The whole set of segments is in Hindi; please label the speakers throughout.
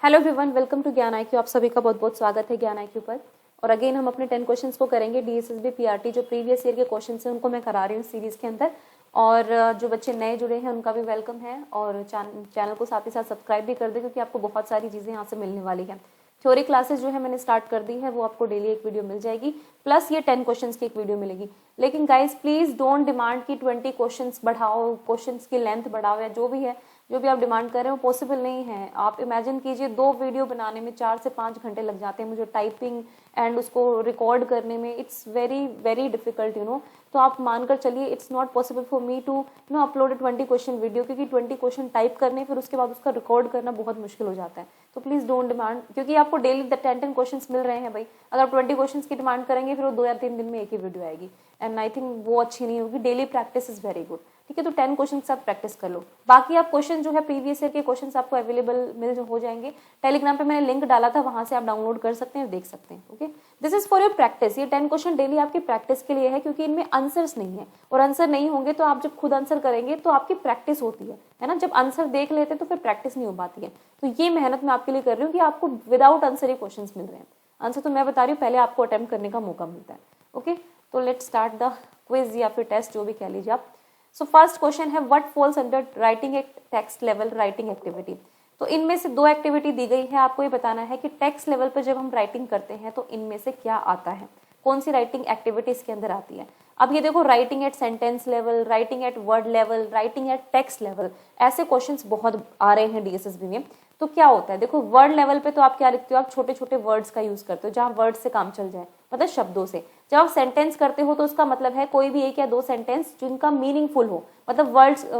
Speaker 1: हेलो एवरीवन, वेलकम टू ज्ञान IQ। आप सभी का बहुत बहुत स्वागत है ज्ञान IQ पर। और अगेन हम अपने 10 क्वेश्चंस को करेंगे DSSB PRT। जो प्रीवियस ईयर के क्वेश्चंस हैं उनको मैं करा रही हूँ सीरीज के अंदर। और जो बच्चे नए जुड़े हैं उनका भी वेलकम है। और चैनल को साथ ही साथ सब्सक्राइब भी कर दें, क्योंकि आपको बहुत सारी चीज़ें यहाँ से मिलने वाली है। थ्योरी क्लासेस जो है मैंने स्टार्ट कर दी है, वो आपको डेली एक वीडियो मिल जाएगी, प्लस ये 10 क्वेश्चंस की एक वीडियो मिलेगी। लेकिन गाइज प्लीज डोंट डिमांड कि 20 क्वेश्चंस बढ़ाओ, क्वेश्चंस की लेंथ बढ़ाओ, या जो भी आप डिमांड कर रहे हो पॉसिबल नहीं है। आप इमेजिन कीजिए 2 वीडियो बनाने में 4 से 5 घंटे लग जाते हैं मुझे टाइपिंग एंड उसको रिकॉर्ड करने में। इट्स वेरी वेरी डिफिकल्ट तो आप मानकर चलिए it's not possible for me to upload 20 question video, क्योंकि 20 क्वेश्चन टाइप करने फिर उसके बाद उसका रिकॉर्ड करना बहुत मुश्किल हो जाता है। तो प्लीज डोंट डिमांड, क्योंकि आपको डेली 10 क्वेश्चन मिल रहे हैं भाई। अगर 20 क्वेश्चन की डिमांड करेंगे फिर वो 2 या 3 दिन में एक ही वीडियो आएगी, एंड आई थिंक वो अच्छी नहीं होगी। Daily practice is very good, ठीक है। तो 10 क्वेश्चन के साथ प्रैक्टिस कर लो। बाकी आप क्वेश्चन जो है प्रीवियस ईयर के क्वेश्चन आपको अवेलेबल मिल हो जाएंगे। टेलीग्राम पे मैंने लिंक डाला था, वहां से आप डाउनलोड कर सकते हैं और देख सकते हैं। Okay, this is for your practice. ये 10 क्वेश्चन डेली आपकी प्रैक्टिस के लिए है, क्योंकि इनमें आंसर्स नहीं है, और आंसर नहीं होंगे तो आप जब खुद आंसर करेंगे तो आपकी प्रैक्टिस होती है ना। जब आंसर देख लेते तो फिर प्रैक्टिस नहीं हो पाती है। तो ये मेहनत मैं आपके लिए कर रही हूँ कि आपको विदाउट आंसर ही क्वेश्चन मिल रहे हैं। आंसर तो मैं बता रही हूँ, पहले आपको अटेम्प्ट करने का मौका मिलता है। ओके, तो लेट्स स्टार्ट द क्विज या फिर टेस्ट, जो भी कह लीजिए आप। सो फर्स्ट क्वेश्चन है, what falls under writing a text level writing activity. तो इनमें से 2 एक्टिविटी दी गई है, आपको ये बताना है कि टेक्स्ट लेवल पर जब हम राइटिंग करते हैं तो इनमें से क्या आता है, कौन सी राइटिंग एक्टिविटी इसके अंदर आती है। अब ये देखो, writing at sentence level, writing at word level, writing at text level, ऐसे क्वेश्चंस बहुत आ रहे हैं DSSB में। तो क्या होता है, देखो वर्ड लेवल पे तो आप क्या लिखते हो, आप छोटे छोटे वर्ड्स का यूज करते हो जहां वर्ड से काम चल जाए, मतलब शब्दों से। जब आप सेंटेंस करते हो तो उसका मतलब है कोई भी 1 या 2 सेंटेंस जिनका मीनिंगफुल हो, मतलब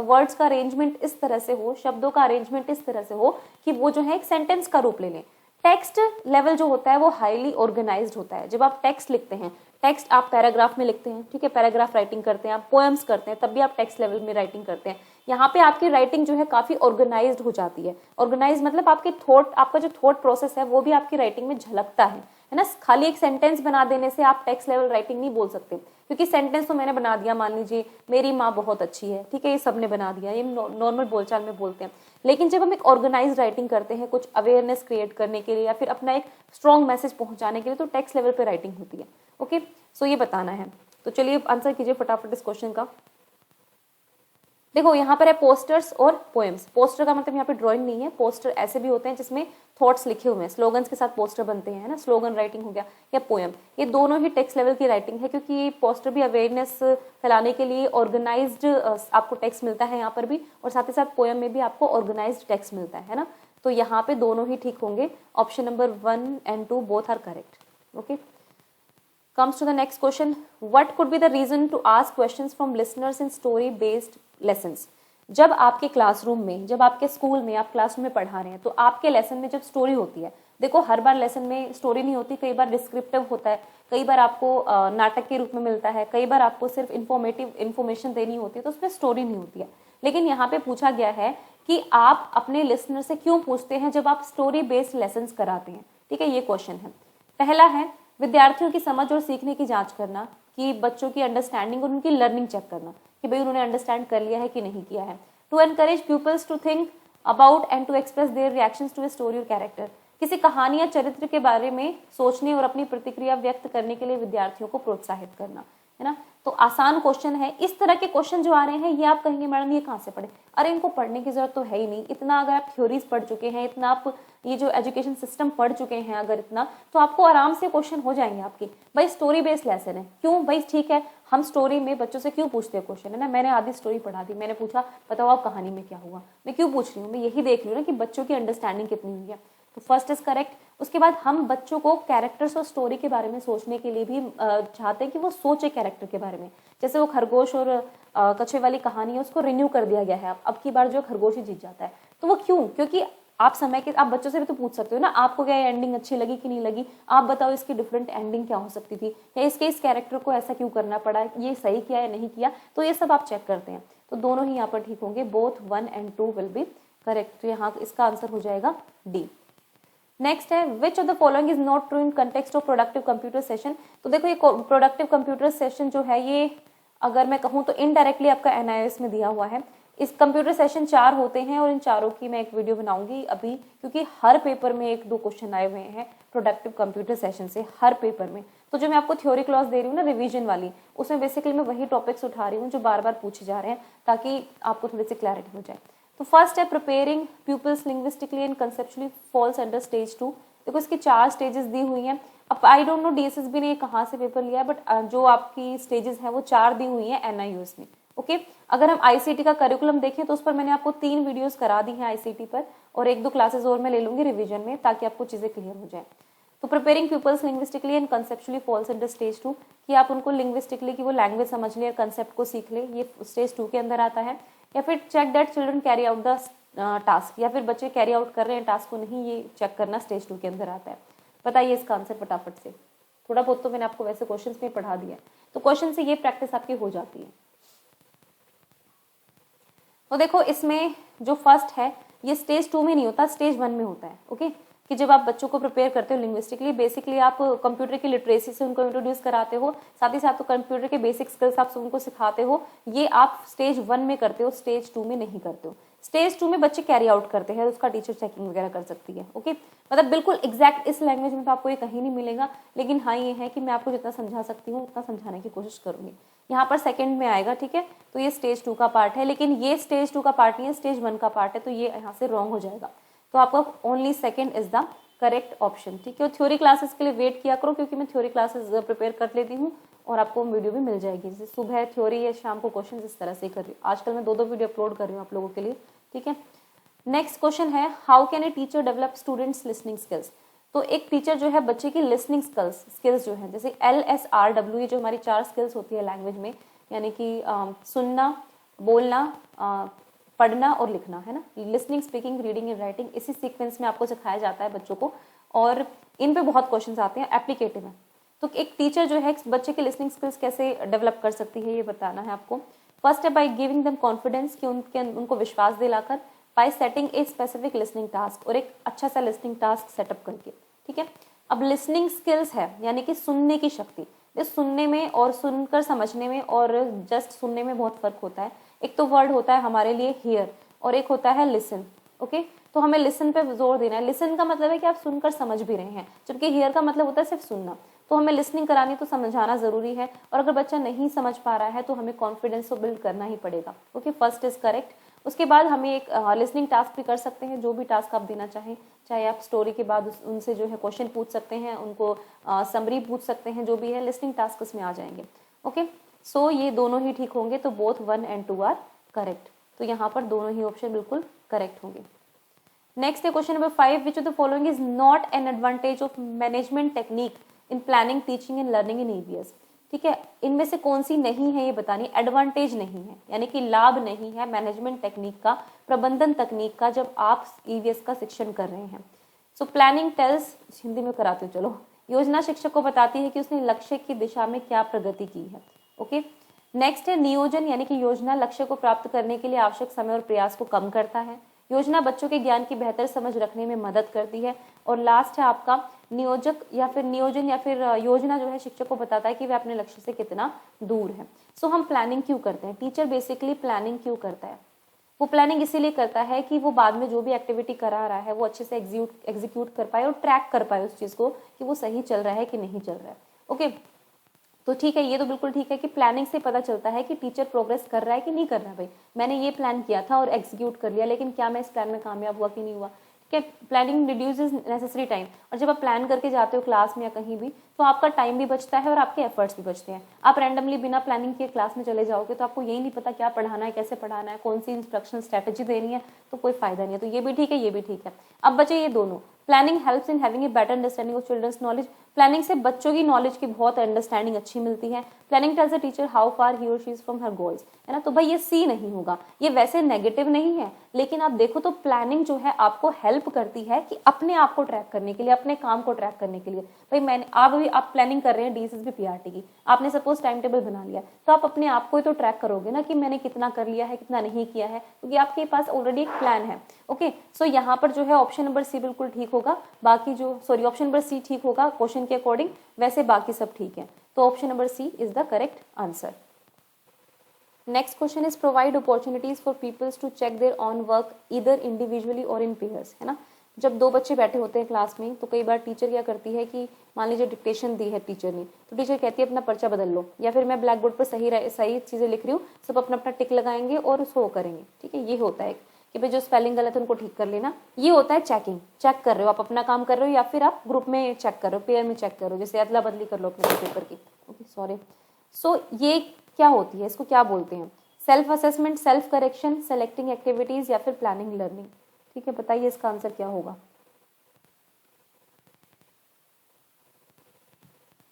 Speaker 1: वर्ड्स का अरेंजमेंट इस तरह से हो, शब्दों का अरेंजमेंट इस तरह से हो कि वो जो है एक सेंटेंस का रूप ले लें। टेक्स्ट लेवल जो होता है वो हाईली ऑर्गेनाइज्ड होता है। जब आप टेक्स्ट लिखते हैं, टेक्स्ट आप पैराग्राफ में लिखते हैं, ठीक है, पैराग्राफ राइटिंग करते हैं, आप पोएम्स करते हैं, तब भी आप टेक्स्ट लेवल में राइटिंग करते हैं। यहाँ पे आपकी राइटिंग जो है काफी ऑर्गेनाइज्ड हो जाती है। ऑर्गेनाइज मतलब आपके थॉट, आपका जो थॉट प्रोसेस है वो भी आपकी राइटिंग में झलकता है ना। खाली एक सेंटेंस बना देने से आप टेक्स्ट लेवल राइटिंग नहीं बोल सकते, क्योंकि सेंटेंस तो मैंने बना दिया, मान लीजिए मेरी माँ बहुत अच्छी है, ठीक है, ये सबने बना दिया, ये नॉर्मल बोलचाल में बोलते हैं। लेकिन जब हम एक ऑर्गेनाइज राइटिंग करते हैं कुछ अवेयरनेस क्रिएट करने के लिए या फिर अपना एक स्ट्रॉन्ग मैसेज पहुंचाने के लिए, तो टेक्स्ट लेवल पे राइटिंग होती है। ओके, सो ये बताना है। तो चलिए आंसर कीजिए फटाफट इस क्वेश्चन का। देखो यहाँ पर है पोस्टर्स और पोएम्स। पोस्टर का मतलब यहाँ पे ड्राइंग नहीं है, पोस्टर ऐसे भी होते हैं जिसमें थॉट्स लिखे हुए हैं, स्लोगन्स के साथ पोस्टर बनते हैं ना, स्लोगन राइटिंग हो गया या पोएम, ये दोनों ही टेक्स्ट लेवल की राइटिंग है, क्योंकि ये पोस्टर भी अवेयरनेस फैलाने के लिए ऑर्गेनाइज्ड आपको टेक्स्ट मिलता है यहाँ पर भी, और साथ ही साथ पोएम में भी आपको ऑर्गेनाइज्ड टेक्स्ट मिलता है ना। तो यहाँ पे दोनों ही ठीक होंगे। Option number 1 and 2 both are correct. Okay, comes to the next question, what could be the reason to ask questions from listeners in story based lessons। जब आपके क्लासरूम में, जब आपके स्कूल में, आप क्लासरूम में पढ़ा रहे हैं, तो आपके लेसन में जब स्टोरी होती है, देखो हर बार लेसन में स्टोरी नहीं होती, कई बार डिस्क्रिप्टिव होता है, कई बार आपको नाटक के रूप में मिलता है, कई बार आपको सिर्फ इन्फॉर्मेशन देनी होती है, तो उसमें स्टोरी नहीं होती है। लेकिन यहाँ पे पूछा गया है कि आप अपने लिसनर से क्यों पूछते हैं जब आप स्टोरी बेस्ड लेसन कराते हैं, ठीक है, ये क्वेश्चन है। पहला है विद्यार्थियों की समझ और सीखने की जांच करना, कि बच्चों की अंडरस्टैंडिंग और उनकी लर्निंग चेक करना कि भाई उन्होंने अंडरस्टैंड कर लिया है कि नहीं किया है। To encourage peoples to think about and to express their reactions to a story और कैरेक्टर, किसी कहानी या चरित्र के बारे में सोचने और अपनी प्रतिक्रिया व्यक्त करने के लिए विद्यार्थियों को प्रोत्साहित करना, है ना। तो आसान क्वेश्चन है। इस तरह के क्वेश्चन जो आ रहे हैं ये आप कहेंगे मैडम ये कहाँ से पढ़े, अरे इनको पढ़ने की जरूरत तो है ही नहीं। इतना अगर आप थ्योरीज पढ़ चुके हैं, इतना आप ये जो एजुकेशन सिस्टम पढ़ चुके हैं अगर इतना, तो आपको आराम से क्वेश्चन हो जाएंगे आपके। भाई स्टोरी बेस्ड लेसन है, क्यों भाई, ठीक है, हम स्टोरी में बच्चों से क्यों पूछते हैं क्वेश्चन, है ना। मैंने आधी स्टोरी पढ़ा दी, मैंने पूछा बताओ आप कहानी में क्या हुआ, मैं क्यों पूछ रही हूँ, मैं यही देख रही हूँ ना कि बच्चों की अंडरस्टैंडिंग कितनी हुई है। तो फर्स्ट इज करेक्ट। उसके बाद हम बच्चों को कैरेक्टर्स और स्टोरी के बारे में सोचने के लिए भी चाहते हैं कि वो सोचे कैरेक्टर के बारे में। जैसे वो खरगोश और कछुए वाली कहानी है, उसको रिन्यू कर दिया गया है, अब की बार जो खरगोश ही जीत जाता है। तो वो क्यों, क्योंकि आप आप बच्चों से भी तो पूछ सकते हो ना, आपको क्या एंडिंग अच्छी लगी कि नहीं लगी, आप बताओ इसकी डिफरेंट एंडिंग क्या हो सकती थी, या इस कैरेक्टर को ऐसा क्यों करना पड़ा, ये सही किया या नहीं किया, तो ये सब आप चेक करते हैं। तो दोनों ही यहाँ पर ठीक होंगे, both 1 and 2 will be correct. तो यहाँ इसका आंसर हो जाएगा डी। नेक्स्ट है which of the following is not true in context of productive computer session. तो देखो ये प्रोडक्टिव कंप्यूटर सेशन जो है, ये अगर मैं कहूँ तो इनडायरेक्टली आपका NIOS में दिया हुआ है। इस कंप्यूटर सेशन 4 होते हैं और इन चारों की मैं एक वीडियो बनाऊंगी अभी, क्योंकि हर पेपर में 1-2 क्वेश्चन आए हुए हैं प्रोडक्टिव कंप्यूटर सेशन से, हर पेपर में। तो जो मैं आपको थ्योरी क्लास दे रही हूँ ना रिवीजन वाली, उसमें बेसिकली मैं वही टॉपिक्स उठा रही हूँ जो बार बार पूछे जा रहे हैं, ताकि आपको थोड़ी सी क्लैरिटी हो जाए। तो फर्स्ट है preparing people's linguistically and conceptually falls under stage 2। देखो इसकी 4 स्टेजेस दी हुई हैं। अब आई डोंट नो डीएसएसबी ने कहाँ से पेपर लिया है, बट जो आपकी स्टेजेस हैं वो 4 दी हुई हैं एनआईयूएस में। ओके, अगर हम आईसीटी का करिकुलम देखें तो उस पर मैंने आपको 3 वीडियोस करा दी हैं आईसीटी पर, और 1-2 क्लासेस और मैं ले लूंगी रिवीजन में, ताकि आपको चीजें क्लियर हो जाए। तो preparing peoples linguistically and conceptually falls under stage 2, कि आप उनको लिंग्विस्टिकली की वो लैंग्वेज समझ ले, कंसेप्ट को सीख ले, ये स्टेज 2 के अंदर आता है। या फिर check that children carry out the task, या फिर बच्चे कैरी आउट कर रहे हैं टास्क को नहीं, ये चेक करना स्टेज 2 के अंदर आता है। बताइए इसका आंसर फटाफट से। थोड़ा बहुत तो मैंने आपको वैसे क्वेश्चंस में पढ़ा दिया, तो क्वेश्चन से ये प्रैक्टिस आपकी हो जाती है। तो देखो इसमें जो फर्स्ट है ये स्टेज 2 में नहीं होता, स्टेज 1 में होता है। ओके, कि जब आप बच्चों को प्रिपेयर करते हो लिंग्विस्टिकली, बेसिकली आप कंप्यूटर की लिटरेसी से उनको इंट्रोड्यूस कराते हो, साथ ही साथ तो कंप्यूटर के बेसिक स्किल्स आप उनको सिखाते हो, ये आप स्टेज 1 में करते हो, स्टेज 2 में नहीं करते हो। स्टेज 2 में बच्चे कैरी आउट करते हैं, उसका टीचर चेकिंग वगैरह कर सकती है। ओके, मतलब बिल्कुल एग्जैक्ट इस लैंग्वेज में तो आपको ये कहीं नहीं मिलेगा, लेकिन हाँ ये है कि मैं आपको जितना समझा सकती हूँ उतना समझाने की कोशिश करूंगी। यहाँ पर सेकंड में आएगा, ठीक है, तो ये स्टेज 2 का पार्ट है, लेकिन ये स्टेज 2 का पार्ट नहीं है, स्टेज 1 का पार्ट है, तो ये यहाँ से रॉन्ग हो जाएगा। तो आपका only second is the correct option, ठीक है। और थ्योरी क्लासेस के लिए वेट किया करो, क्योंकि मैं थ्योरी क्लासेस प्रिपेयर कर लेती हूँ और आपको वीडियो भी मिल जाएगी, जैसे सुबह थ्योरी या शाम को क्वेश्चन, इस तरह से कर रही हूँ। आजकल मैं 2-2 वीडियो अपलोड कर रही हूँ आप लोगों के लिए, ठीक है। नेक्स्ट क्वेश्चन है, how can a teacher develop students listening skills. तो एक टीचर जो है बच्चे की लिसनिंग स्किल्स जो है, जैसे LSRW, ये जो हमारी 4 स्किल्स होती है लैंग्वेज में, यानी कि सुनना, बोलना, पढ़ना और लिखना, है ना, listening, speaking, reading and writing, इसी सीक्वेंस में आपको सिखाया जाता है बच्चों को, और इन पे बहुत क्वेश्चंस आते हैं एप्लीकेटिव में। तो एक टीचर जो है बच्चे की लिसनिंग स्किल्स कैसे डेवलप कर सकती है, ये बताना है आपको। फर्स्ट है बाय गिविंग देम कॉन्फिडेंस, कि उनको विश्वास दिलाकर, bye setting a specific listening task, और एक अच्छा सा लिसनिंग टास्क सेटअप करके, ठीक है। अब लिसनिंग स्किल्स है यानी कि सुनने की शक्ति, सुनने में और सुनकर समझने में और जस्ट सुनने में बहुत फर्क होता है। एक तो वर्ड होता है हमारे लिए हियर, और एक होता है लिसन। ओके, तो हमें लिसन पे जोर देना है। लिसन का मतलब है कि आप सुनकर समझ भी रहे हैं, जबकि हियर का मतलब होता है सिर्फ सुनना। तो हमें लिसनिंग करानी तो समझाना जरूरी है, और अगर बच्चा नहीं समझ पा रहा है तो हमें कॉन्फिडेंस को बिल्ड करना ही पड़ेगा। Okay, first is correct. उसके बाद हमें एक लिसनिंग टास्क भी कर सकते हैं, जो भी टास्क आप देना चाहें, चाहे आप स्टोरी के बाद उनसे जो है क्वेश्चन पूछ सकते हैं, उनको समरी पूछ सकते हैं, जो भी है लिसनिंग टास्क उसमें आ जाएंगे। ओके, सो ये दोनों ही ठीक होंगे, तो बोथ 1 and 2 आर करेक्ट। तो यहाँ पर दोनों ही ऑप्शन बिल्कुल करेक्ट होंगे। नेक्स्ट है question number 5, which of the following is not an advantage of management technique in planning, teaching and learning in EVS. ठीक है, इनमें से कौन सी नहीं है ये बतानी, एडवांटेज नहीं है यानी कि लाभ नहीं है मैनेजमेंट टेक्निक का, प्रबंधन तकनीक का, जब आप ईवीएस का शिक्षण कर रहे हैं। सो प्लानिंग टेल्स, हिंदी में कराती हूँ चलो, योजना शिक्षक को बताती है कि उसने लक्ष्य की दिशा में क्या प्रगति की है। ओके, नेक्स्ट है नियोजन, यानी कि योजना लक्ष्य को प्राप्त करने के लिए आवश्यक समय और प्रयास को कम करता है। योजना बच्चों के ज्ञान की बेहतर समझ रखने में मदद करती है। और लास्ट है आपका नियोजक या फिर नियोजन या फिर योजना जो है शिक्षक को बताता है कि वह अपने लक्ष्य से कितना दूर है। सो हम प्लानिंग क्यों करते हैं, टीचर बेसिकली प्लानिंग क्यों करता है, वो प्लानिंग इसीलिए करता है कि वो बाद में जो भी एक्टिविटी करा रहा है वो अच्छे से एग्जीक्यूट कर पाए और ट्रैक कर पाए उस चीज को कि वो सही चल रहा है कि नहीं चल रहा है। ओके, तो ठीक है, ये तो बिल्कुल ठीक है कि प्लानिंग से पता चलता है कि टीचर प्रोग्रेस कर रहा है कि नहीं कर रहा है। भाई मैंने ये प्लान किया था और एग्जीक्यूट कर लिया, लेकिन क्या मैं इस प्लान में कामयाब हुआ कि नहीं हुआ। ठीक है, प्लानिंग रिड्यूसेस नेसेसरी टाइम, और जब आप प्लान करके जाते हो क्लास में या कहीं भी तो आपका टाइम भी बचता है और आपके एफर्ट्स भी बचते हैं। आप रैंडमली बिना प्लानिंग के क्लास में चले जाओगे तो आपको यही नहीं पता क्या पढ़ाना है, कैसे पढ़ाना है, कौन सी इंस्ट्रक्शन स्ट्रेटेजी देनी है, तो कोई फायदा नहीं है। तो ये भी ठीक है, ये भी ठीक है। अब बचे ये दोनों, planning helps in having a better understanding of children's knowledge, planning से बच्चों की नॉलेज की बहुत अंडरस्टैंडिंग अच्छी मिलती है। Planning tells a teacher how far he और she is from her goals, है ना। तो भाई ये सी नहीं होगा, ये वैसे नेगेटिव नहीं है, लेकिन आप देखो तो प्लानिंग जो है आपको हेल्प करती है कि अपने आप को ट्रैक करने के लिए, अपने काम को ट्रैक करने के लिए। भाई मैंने आप प्लानिंग कर रहे हैं डीएसएसबी पीआरटी की, आपने सपोज टाइम टेबल बना लिया, तो आप अपने आप को ही तो ट्रैक करोगे ना कि मैंने कितना कर लिया है, कितना नहीं किया है, क्योंकि आपके पास ऑलरेडी एक प्लान है। ओके, सो यहाँ पर जो है ऑप्शन नंबर सी बिल्कुल ठीक होगा, बाकी जो ऑप्शन नंबर सी ठीक होगा क्वेश्चन के अकॉर्डिंग, वैसे बाकी सब ठीक है। तो option number C is the correct answer. Next question is provide opportunities for peoples to check their own work either individually और इन पेयर्स, है ना। जब दो बच्चे बैठे होते हैं क्लास में तो कई बार टीचर क्या करती है कि मान लीजिए डिक्टेशन दी है टीचर ने, तो टीचर कहती है अपना पर्चा बदल लो, या फिर मैं ब्लैक बोर्ड पर सही चीजें लिख रही हूँ, सब अपना अपना टिक लगाएंगे और उसको करेंगे, ठीक है। ये होता है कि भाई जो स्पेलिंग गलत है उनको ठीक कर लेना, ये होता है चेकिंग। चेक कर रहे हो, आप अपना काम कर रहे हो या फिर आप ग्रुप में चेक कर रहे हो, पेयर में चेक कर रहे हो, जैसे अदला बदली कर लो अपने पेपर की, ओके सॉरी। सो ये क्या होती है, इसको क्या बोलते हैं? Self assessment, self correction, selecting activities या फिर प्लानिंग लर्निंग, ठीक है। बताइए इसका आंसर क्या होगा।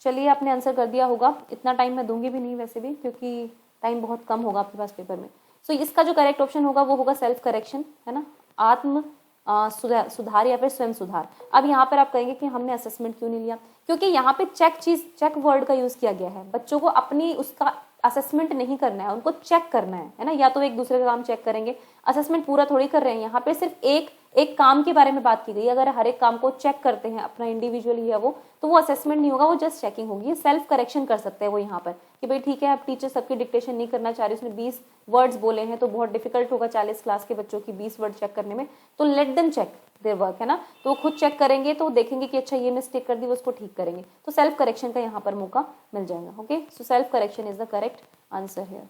Speaker 1: चलिए आपने आंसर कर दिया होगा, इतना टाइम मैं दूंगी भी नहीं वैसे भी, क्योंकि टाइम बहुत कम होगा आपके पास पेपर में। सो इसका जो करेक्ट ऑप्शन होगा वो होगा सेल्फ करेक्शन, है ना, आत्म सुधार या फिर स्वयं सुधार। अब यहाँ पर आप कहेंगे कि हमने असेसमेंट क्यों नहीं लिया, क्योंकि यहाँ पे चेक वर्ड का यूज किया गया है। बच्चों को अपनी उसका असेसमेंट नहीं करना है, उनको चेक करना है ना। या तो एक दूसरे का काम चेक करेंगे, असेसमेंट पूरा थोड़ी कर रहे हैं। यहाँ पे सिर्फ एक काम के बारे में बात की गई। अगर हर एक काम को चेक करते हैं अपना इंडिविजुअली है वो, तो वो असेसमेंट नहीं होगा, वो जस्ट चेकिंग होगी। सेल्फ करेक्शन कर सकते हैं वो यहाँ पर कि भाई ठीक है, अब टीचर सबकी डिक्टेशन नहीं करना चाह रही, उसने 20 वर्ड्स बोले हैं तो बहुत डिफिकल्ट होगा 40 क्लास के बच्चों की 20 वर्ड चेक करने में, तो let them check their work, है ना। तो वो खुद चेक करेंगे तो देखेंगे कि अच्छा ये मिस्टेक कर दी, वो उसको ठीक करेंगे। तो सेल्फ करेक्शन का यहाँ पर मौका मिल जाएगा। Okay, so self correction is the correct answer here.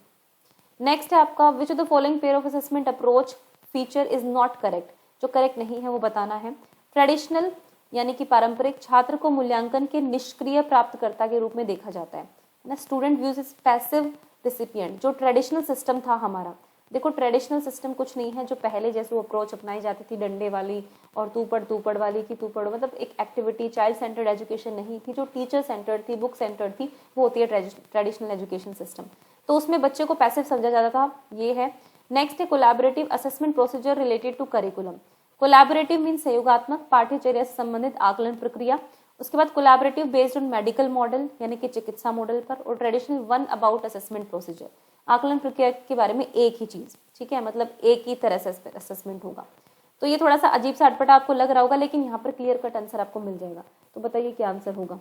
Speaker 1: Next है आपका विच of the following pair of assessment approach feature is not correct, जो करेक्ट नहीं है वो बताना है। ट्रेडिशनल यानी कि पारंपरिक, छात्र को मूल्यांकन के निष्क्रिय प्राप्तकर्ता के रूप में देखा जाता है ना। Student views is passive recipient, जो ट्रेडिशनल सिस्टम था हमारा, देखो ट्रेडिशनल सिस्टम कुछ नहीं है जो पहले जैसे वो अप्रोच अपनाई जाती थी डंडे वाली और तू पढ़ वाली की तू पढ़ो, मतलब एक एक्टिविटी चाइल्ड सेंटर्ड एजुकेशन नहीं थी। जो टीचर सेंटर्ड थी, बुक सेंटर्ड थी, वो होती है ट्रेडिशनल एजुकेशन सिस्टम। तो उसमें बच्चे को पैसिव समझा जाता था, ये है। नेक्स्ट है collaborative assessment procedure related to curriculum. Collaborative mean सहयोगात्मक, पाठ्यचर्या से संबंधित आकलन प्रक्रिया। उसके बाद collaborative based on medical model यानी कि चिकित्सा मॉडल पर, और traditional one about assessment procedure, आकलन प्रक्रिया के बारे में एक ही चीज, ठीक है, मतलब एक ही तरह से असेसमेंट होगा। तो ये थोड़ा सा अजीब सा अटपटा आपको लग रहा होगा, लेकिन यहाँ पर क्लियर कट आंसर आपको मिल जाएगा। तो बताइए क्या आंसर होगा।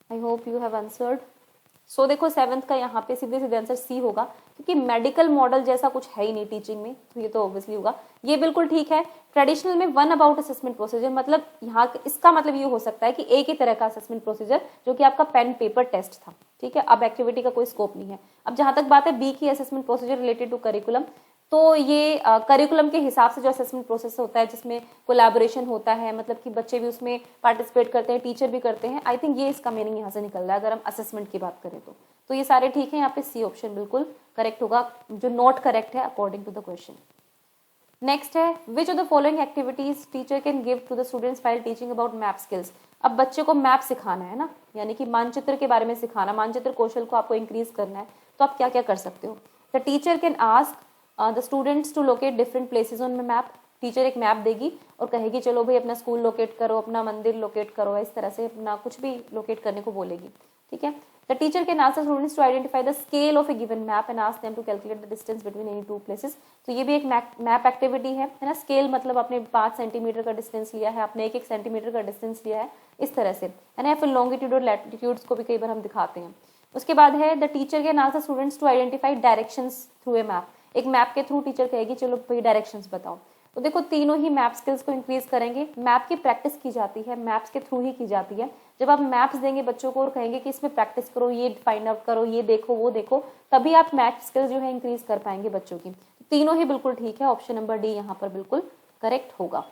Speaker 1: I hope you have answered. So देखो 7th का यहाँ पे सीधे सीधे आंसर सी होगा, क्योंकि मेडिकल मॉडल जैसा कुछ है ही नहीं टीचिंग में, तो ये तो ऑब्वियसली होगा। ये बिल्कुल ठीक है। ट्रेडिशनल में वन अबाउट असेसमेंट प्रोसीजर, मतलब यहाँ इसका मतलब ये हो सकता है कि एक ही तरह का असेसमेंट प्रोसीजर जो कि आपका पेन पेपर टेस्ट था, ठीक है। अब एक्टिविटी का कोई स्कोप नहीं है। अब जहां तक बात है बी की assessment procedure related to curriculum, तो ये करिकुलम के हिसाब से जो असेसमेंट प्रोसेस होता है जिसमें कोलैबोरेशन होता है, मतलब कि बच्चे भी उसमें पार्टिसिपेट करते हैं, टीचर भी करते हैं। आई थिंक ये इसका मीनिंग यहाँ से निकल रहा है अगर हम असेसमेंट की बात करें तो ये सारे ठीक है। यहाँ पे सी ऑप्शन बिल्कुल करेक्ट होगा, जो नॉट करेक्ट है according to the question. Next है which of the following activities teacher can give to the students while teaching about map skills. अब बच्चे को मैप सिखाना है ना, यानी कि मानचित्र के बारे में सिखाना, मानचित्र कौशल को आपको इंक्रीज करना है, तो आप क्या क्या कर सकते हो। The teacher can ask the students to locate different places on map. Teacher एक मैप देगी और कहेगी चलो भाई अपना स्कूल लोकेट करो, अपना मंदिर लोकेट करो, इस तरह से अपना कुछ भी लोकेट करने को बोलेगी, ठीक है। The teacher can ask the students to identify the scale of a given map and ask them to calculate the distance between any two places. तो ये भी एक मैप एक्टिविटी है ना। स्केल मतलब आपने 5 सेंटीमीटर का डिस्टेंस लिया है, आपने 1 सेंटीमीटर का डिस्टेंस लिया है, इस तरह से, है ना। फिर लॉन्गिट्यूड और लैटिट्यूड्स को भी कई बार हम दिखाते हैं। उसके बाद है the teacher can ask the students to identify directions through a map. एक मैप के थ्रू टीचर कहेगी चलो भाई डायरेक्शंस बताओ। तो देखो तीनों ही मैप स्किल्स को इंक्रीज करेंगे। मैप की प्रैक्टिस की जाती है, मैप्स के थ्रू ही की जाती है। जब आप मैप्स देंगे बच्चों को और कहेंगे कि इसमें प्रैक्टिस करो, ये फाइंड आउट करो, ये देखो वो देखो, तभी आप मैप स्किल्स जो है इंक्रीज कर पाएंगे बच्चों की। तीनों ही बिल्कुल ठीक है, ऑप्शन नंबर डी यहाँ पर बिल्कुल करेक्ट होगा।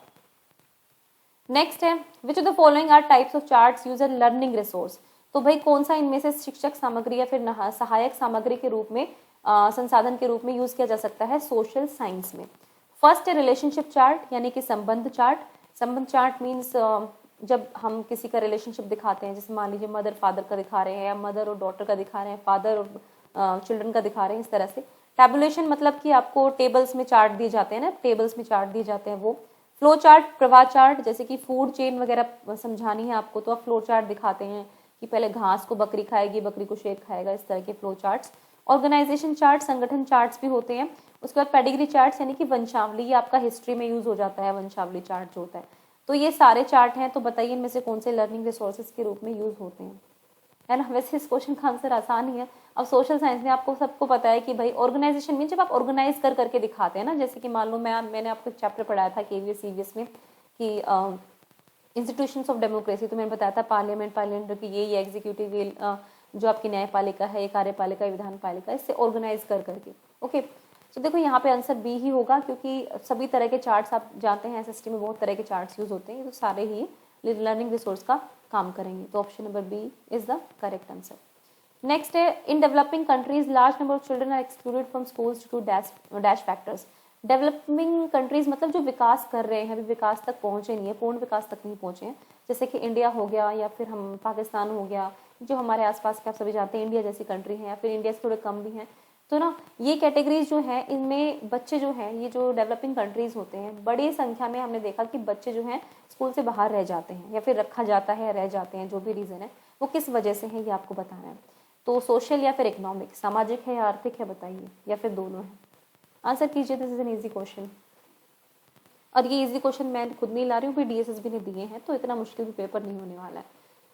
Speaker 1: नेक्स्ट है which of the following are types of charts used as learning resource. तो भाई कौन सा इनमें से शिक्षक सामग्री या फिर सहायक सामग्री के रूप में संसाधन के रूप में यूज किया जा सकता है सोशल साइंस में। फर्स्ट है रिलेशनशिप चार्ट यानी कि संबंध चार्ट। संबंध चार्ट मीन्स जब हम किसी का रिलेशनशिप दिखाते हैं, जैसे मान लीजिए मदर फादर का दिखा रहे हैं या मदर और डॉटर का दिखा रहे हैं, फादर और चिल्ड्रन का दिखा रहे हैं, इस तरह से। टैबुलेशन मतलब कि आपको टेबल्स में चार्ट दिए जाते हैं ना, टेबल्स में चार्ट दिए जाते हैं वो। फ्लो चार्ट, प्रवाह चार्ट, जैसे कि फूड चेन वगैरह समझानी है आपको तो आप फ्लो चार्ट दिखाते हैं कि पहले घास को बकरी खाएगी, बकरी को शेर खाएगा, इस तरह के फ्लो चार्ट्स। ऑर्गेनाइजेशन चार्ट, संगठन चार्ट्स भी होते हैं। उसके बाद पेडिग्री चार्ट्स यानी कि वंशावली, ये आपका हिस्ट्री में यूज हो जाता है वंशावली चार्ट जो होता है। तो ये सारे चार्ट हैं, तो बताइए इनमें से कौन से लर्निंग रिसोर्सेज के रूप में यूज होते हैं। है ना। वैसे इस क्वेश्चन का आंसर आसान ही है। अब सोशल साइंस में आपको सबको पता है कि भाई ऑर्गेनाइजेशन में जब आप ऑर्गेनाइज कर करके दिखाते हैं ना, जैसे कि मान लो मैंने आपको एक चैप्टर पढ़ाया था केवीएस सीवीएस में कि इंस्टीट्यूशंस ऑफ डेमोक्रेसी, तो मैंने बताया था पार्लियामेंट की ये एग्जीक्यूटिव जो आपकी न्यायपालिका है, ये कार्यपालिका, विधान पालिका, इससे ऑर्गेनाइज कर करके। ओके, तो देखो यहाँ पे आंसर बी ही होगा, क्योंकि सभी तरह के चार्ट्स आप जानते हैं एसएसटी में बहुत तरह के चार्ट्स यूज होते हैं, तो सारे ही लर्निंग रिसोर्स का काम करेंगे। तो option number b is the correct answer. Next है, in developing countries large number of children are excluded from schools to dash factors. Developing countries मतलब जो विकास कर रहे हैं, अभी विकास तक पहुंचे नहीं है, पूर्ण विकास तक नहीं पहुंचे हैं, जैसे कि इंडिया हो गया या फिर हम पाकिस्तान हो गया, जो हमारे आसपास के आप सभी जानते हैं इंडिया जैसी कंट्री है, या फिर इंडिया से थोड़े कम भी हैं। तो ना ये कैटेगरीज जो है, इनमें बच्चे जो हैं, ये जो डेवलपिंग कंट्रीज होते हैं, बड़ी संख्या में हमने देखा कि बच्चे जो हैं स्कूल से बाहर रह जाते हैं, या फिर रखा जाता है, रह जाते हैं, जो भी रीजन है वो किस वजह से है ये आपको बताना है। तो सोशल या फिर इकोनॉमिक, सामाजिक है या आर्थिक है, बताइए, या फिर दोनों है। आंसर कीजिए, this is an easy question. और ये इजी क्वेश्चन मैं खुद नहीं ला रही हूँ, फिर डीएसएसबी ने दिए हैं, तो इतना मुश्किल भी पेपर नहीं होने वाला है।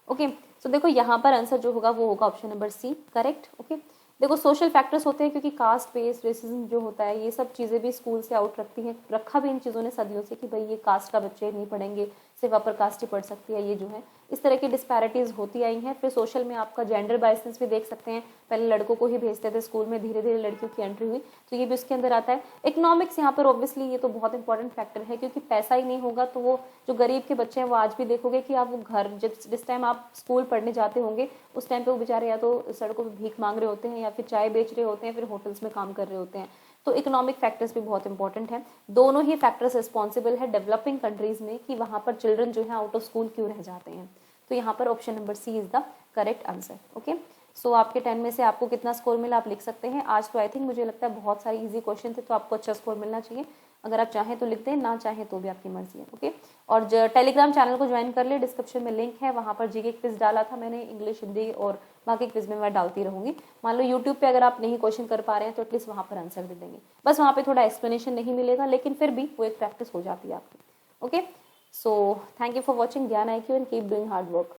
Speaker 1: ओके, तो देखो यहाँ पर आंसर जो होगा वो होगा option number C, correct. Okay, देखो सोशल फैक्टर्स होते हैं, क्योंकि कास्ट बेस्ड रेसिज्म जो होता है, ये सब चीज़ें भी स्कूल से आउट रखती हैं, रखा भी इन चीज़ों ने सदियों से कि भाई ये कास्ट का बच्चे नहीं पढ़ेंगे, सिर्फ अपर कास्ट ही पढ़ सकती है, ये जो है इस तरह की डिस्पैरिटीज़ होती आई हैं। फिर सोशल में आपका जेंडर बायसेंस भी देख सकते हैं, पहले लड़कों को ही भेजते थे स्कूल में, धीरे धीरे लड़कियों की एंट्री हुई, तो ये भी उसके अंदर आता है। इकोनॉमिक्स यहाँ पर ऑब्वियसली ये तो बहुत इंपॉर्टेंट फैक्टर है, क्योंकि पैसा ही नहीं होगा तो वो जो गरीब के बच्चे हैं वो आज भी देखोगे कि आप वो घर जिस टाइम आप स्कूल पढ़ने जाते होंगे उस टाइम पे वो बेचारे या तो सड़कों पे भीख मांग रहे होते हैं, या फिर चाय बेच रहे होते हैं, फिर होटल्स में काम कर रहे होते हैं। तो इकोनॉमिक फैक्टर्स भी बहुत इंपॉर्टेंट है। दोनों ही फैक्टर्स रिस्पॉन्सिबल है डेवलपिंग कंट्रीज में कि वहां पर चिल्ड्रन जो है आउट ऑफ स्कूल क्यों रह जाते हैं। तो यहाँ पर option number C is the correct answer. Okay, so आपके 10 में से आपको कितना स्कोर मिला आप लिख सकते हैं। आज तो आई थिंक मुझे लगता है बहुत सारे इजी क्वेश्चन थे, तो आपको अच्छा स्कोर मिलना चाहिए। अगर आप चाहें तो लिख दें, ना चाहें तो भी आपकी मर्जी है। ओके, और टेलीग्राम चैनल को ज्वाइन कर ले, डिस्क्रिप्शन में लिंक है, वहाँ पर जीके क्विज डाला था मैंने, इंग्लिश, हिंदी और बाकी क्विज में मैं डालती रहूंगी। मान लो यूट्यूब पे अगर आप नहीं क्वेश्चन कर पा रहे हैं तो एटलीस्ट वहाँ पर आंसर दे देंगे, बस वहाँ पे थोड़ा एक्सप्लेनेशन नहीं मिलेगा, लेकिन फिर भी वो एक प्रैक्टिस हो जाती है आपकी। Okay, so thank you for watching ज्ञान IQ and keep doing hard work.